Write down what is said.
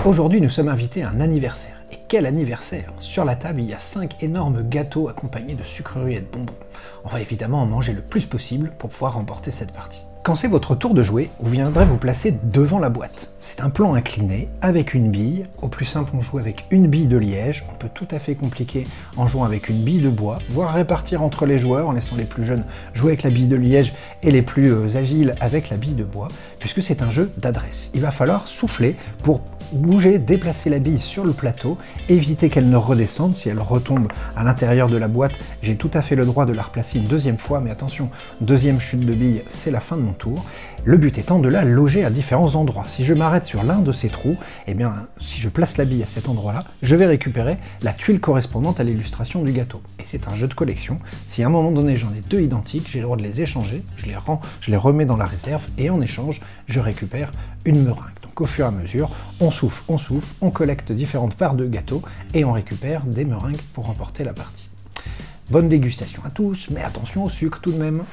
Aujourd'hui, nous sommes invités à un anniversaire. Et quel anniversaire! Sur la table, il y a 5 énormes gâteaux accompagnés de sucreries et de bonbons. On va évidemment en manger le plus possible pour pouvoir remporter cette partie. Quand c'est votre tour de jouer, vous viendrez vous placer devant la boîte. C'est un plan incliné avec une bille. Au plus simple, on joue avec une bille de liège. On peut tout à fait compliquer en jouant avec une bille de bois, voire répartir entre les joueurs en laissant les plus jeunes jouer avec la bille de liège et les plus agiles avec la bille de bois, puisque c'est un jeu d'adresse. Il va falloir souffler pour bouger, déplacer la bille sur le plateau, éviter qu'elle ne redescende. Si elle retombe à l'intérieur de la boîte, j'ai tout à fait le droit de la replacer une deuxième fois, mais attention, deuxième chute de bille, c'est la fin de mon tour. Le but étant de la loger à différents endroits. Si je m'arrête sur l'un de ces trous, eh bien, si je place la bille à cet endroit-là, je vais récupérer la tuile correspondante à l'illustration du gâteau. Et c'est un jeu de collection. Si à un moment donné j'en ai deux identiques, j'ai le droit de les échanger, je les remets dans la réserve, et en échange, je récupère une meringue. Donc au fur et à mesure, on souffle, on collecte différentes parts de gâteau, et on récupère des meringues pour remporter la partie. Bonne dégustation à tous, mais attention au sucre tout de même.